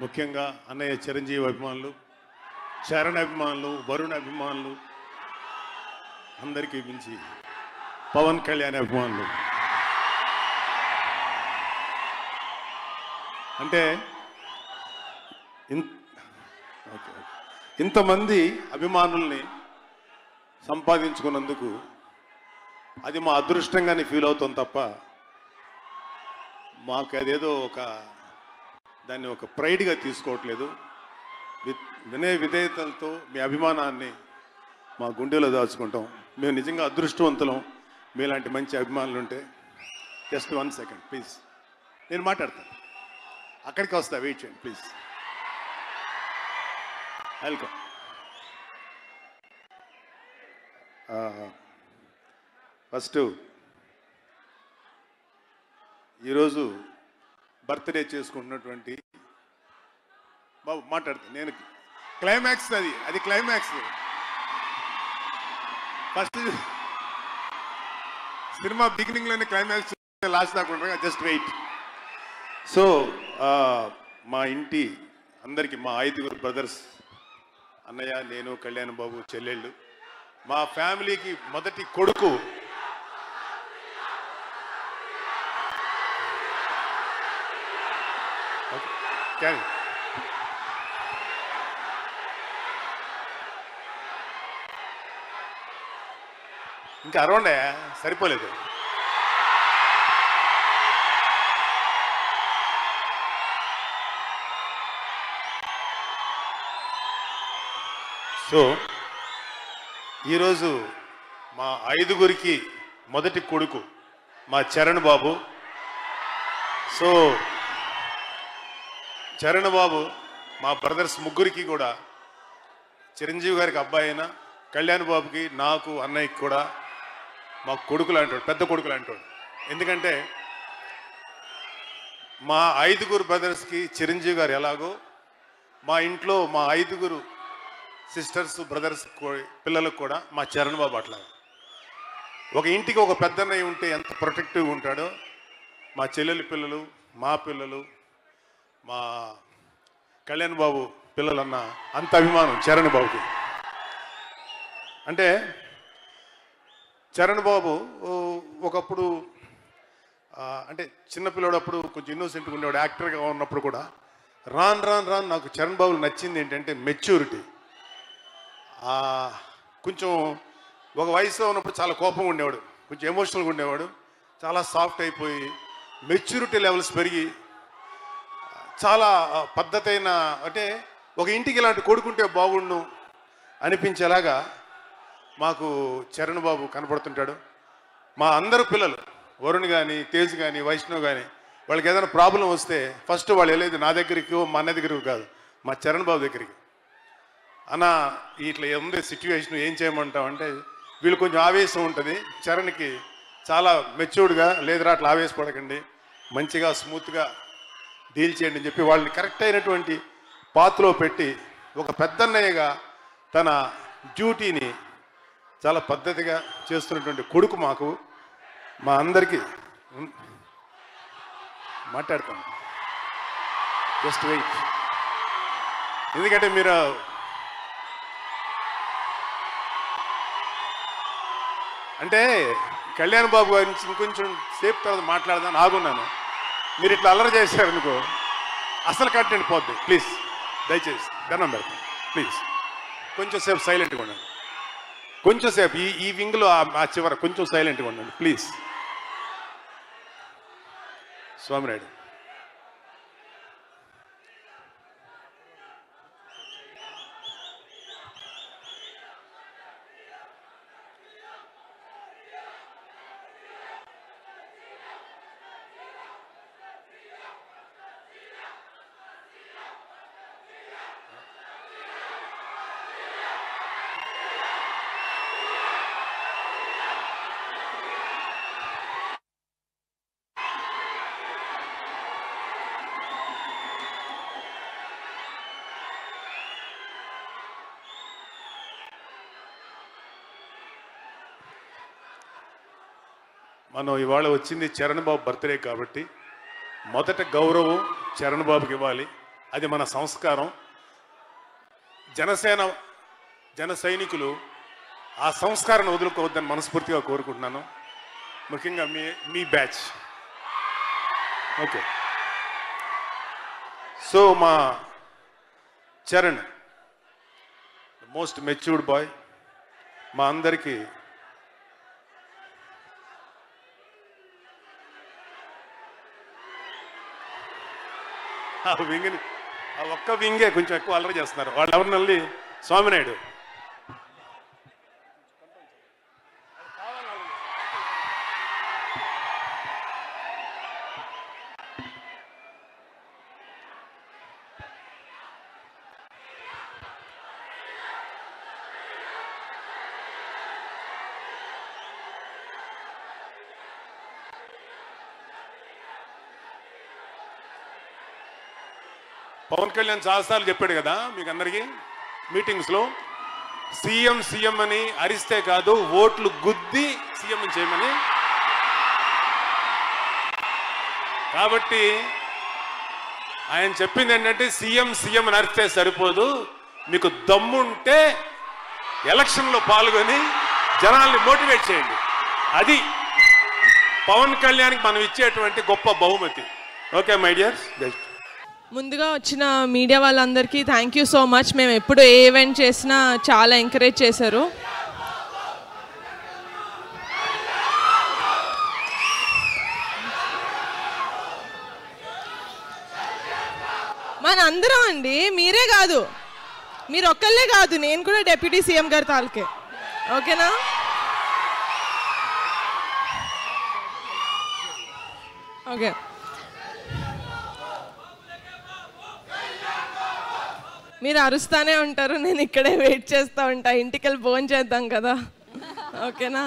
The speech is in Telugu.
ముఖ్యంగా అన్నయ్య చిరంజీవి అభిమానులు, చరణ్ అభిమానులు, వరుణ్ అభిమానులు, అందరికీ మించి పవన్ కళ్యాణ్ అభిమానులు. అంటే ఇంతమంది అభిమానుల్ని సంపాదించుకున్నందుకు అది మా అదృష్టంగానే ఫీల్ అవుతాం తప్ప మాకు అదేదో దాన్ని ఒక ప్రైడ్గా తీసుకోవట్లేదు. వినయ విధేయతలతో మీ అభిమానాన్ని మా గుండెలో దాచుకుంటాం. మేము నిజంగా అదృష్టవంతులం. మీలాంటి మంచి అభిమానులు ఉంటే. జస్ట్ 1 సెకండ్ ప్లీజ్, నేను మాట్లాడతాను. అక్కడికి వస్తా, వెయిట్ చేయండి ప్లీజ్. వెల్కమ్. ఫస్ట్ ఈరోజు బర్త్డే చేసుకుంటున్నటువంటి బాబు మాట్లాడుతాను. నేను క్లైమాక్స్ అది క్లైమాక్స్. ఫస్ట్ సినిమా బిగినింగ్లోనే క్లైమాక్స్, లాస్ట్ దాకా ఉండగా జస్ట్ వెయిట్. సో మా ఇంటి అందరికీ, మా 5 బ్రదర్స్, అన్నయ్య, నేను, కళ్యాణ్ బాబు, చెల్లెళ్ళు, మా ఫ్యామిలీకి మొదటి కొడుకు ఇంకా అరవండే సరిపోలేదు. సో ఈరోజు మా 5గురికి మొదటి కొడుకు మా చరణ్ బాబు. సో చరణ్ బాబు మా బ్రదర్స్ ముగ్గురికి కూడా, చిరంజీవి గారికి అబ్బాయి అయినా, కళ్యాణ్ బాబుకి, నాకు, అన్నయ్యకి కూడా మా కొడుకులు అంటాడు, పెద్ద కొడుకులు అంటాడు. ఎందుకంటే మా 5గురు బ్రదర్స్కి చిరంజీవి గారు ఎలాగో, మా ఇంట్లో మా 5గురు సిస్టర్స్, బ్రదర్స్ పిల్లలకు కూడా మా చరణ్ బాబు అట్లా. ఒక ఇంటికి ఒక పెద్దన్నయ్య ఉంటే ఎంత ప్రొటెక్టివ్గా ఉంటాడో, మా చెల్లెలి పిల్లలు, మా పిల్లలు, మా కళ్యాణ్ బాబు పిల్లలన్న అంత అభిమానం చరణ్ బాబుకి. అంటే చరణ్ బాబు ఒకప్పుడు అంటే చిన్నపిల్లడు, అప్పుడు కొంచెం ఇన్నోసెంట్గా ఉండేవాడు. యాక్టర్గా ఉన్నప్పుడు కూడా రాను నాకు చరణ్ బాబులు నచ్చింది ఏంటంటే మెచ్యూరిటీ. కొంచెం ఒక వయసులో ఉన్నప్పుడు చాలా కోపంగా ఉండేవాడు, కొంచెం ఎమోషనల్గా ఉండేవాడు. చాలా సాఫ్ట్ అయిపోయి మెచ్యూరిటీ లెవెల్స్ పెరిగి చాలా పద్ధతైన, అంటే ఒక ఇంటికి ఇలాంటి కొడుకుంటే బాగుండు అనిపించేలాగా మాకు చరణ్ బాబు కనపడుతుంటాడు. మా అందరు పిల్లలు, వరుణ్ కానీ, తేజ్ కానీ, వైష్ణవ్ కానీ, వాళ్ళకి ఏదైనా ప్రాబ్లం వస్తే ఫస్ట్ వాళ్ళు వెళ్ళేది నా దగ్గరికి, మా అన్న దగ్గరికి కాదు, మా చరణ్ బాబు దగ్గరికి. అన్న ఇట్లా ఉంది సిచ్యువేషన్, ఏం చేయమంటాం అంటే, వీళ్ళు కొంచెం ఆవేశం ఉంటుంది, చరణ్కి చాలా మెచ్యూర్డ్గా, లేదురా అట్లా ఆవేశపడకండి, మంచిగా స్మూత్గా డీల్ చేయండి అని చెప్పి వాళ్ళని కరెక్ట్ అయినటువంటి పాత్రలో పెట్టి, ఒక పెద్దన్నయ్యగా తన డ్యూటీని చాలా పద్ధతిగా చేస్తున్నటువంటి కొడుకు మాకు, మా అందరికీ. మాట్లాడతాను, జస్ట్ వెయిట్. ఎందుకంటే మీరు అంటే కళ్యాణ్ బాబు గురించి ఇంకొంచెం సేపు తర్వాత మాట్లాడదాం ఆగున్నాను. మీరు ఇట్లా అల్లరి చేశారనుకో అసలు కంటెంట్ పోద్ది. ప్లీజ్ దయచేసి దండం పెడతాను, ప్లీజ్ కొంచెం సేపు సైలెంట్గా ఉండండి. కొంచెం సేపు ఈ వింగ్లో ఆ చివర కొంచెం సైలెంట్గా ఉండండి ప్లీజ్. స్వామినాయుడు, మనం ఇవాళ వచ్చింది చరణ్ బాబు బర్త్డే కాబట్టి మొదట గౌరవం చరణ్ బాబుకి ఇవ్వాలి. అది మన సంస్కారం. జన సైనికులు ఆ సంస్కారాన్ని వదులుకోవద్దని మనస్ఫూర్తిగా కోరుకుంటున్నాను. ముఖ్యంగా మీ బ్యాచ్. ఓకే, సో మా చరణ్ మోస్ట్ మెచ్యూర్డ్ బాయ్, మా అందరికీ ఆ ఒక్క వింగే కొంచెం ఎక్కువ అల్లరి చేస్తున్నారు. వాళ్ళు ఎవరినల్లి స్వామినాయుడు. పవన్ కళ్యాణ్ చాలాసార్లు చెప్పాడు కదా మీకు అందరికీ మీటింగ్స్లో, సీఎం అని అరిస్తే కాదు, ఓట్లు గుద్ది సీఎం చేయమని. కాబట్టి ఆయన చెప్పింది ఏంటంటే సీఎం అని అరిస్తే సరిపోదు, మీకు దమ్ముంటే ఎలక్షన్లో పాల్గొని జనాల్ని మోటివేట్ చేయండి. అది పవన్ కళ్యాణ్కి మనం ఇచ్చేటువంటి గొప్ప బహుమతి. Okay my dears. ముందుగా వచ్చిన మీడియా వాళ్ళందరికీ థ్యాంక్ యూ సో మచ్. మేము ఎప్పుడు ఏ ఈవెంట్ చేసినా చాలా ఎంకరేజ్ చేశారు. మనందరం అండి, మీరే కాదు, మీరు ఒక్కళ్ళే కాదు, నేను కూడా డిప్యూటీ సీఎం గారి తాలూకే. ఓకేనా? ఓకే, మీరు అరుస్తానే ఉంటారు, నేను ఇక్కడే వెయిట్ చేస్తూ ఉంటా. ఇంటికి వెళ్ళి భోజనం చేద్దాం కదా. ఓకేనా?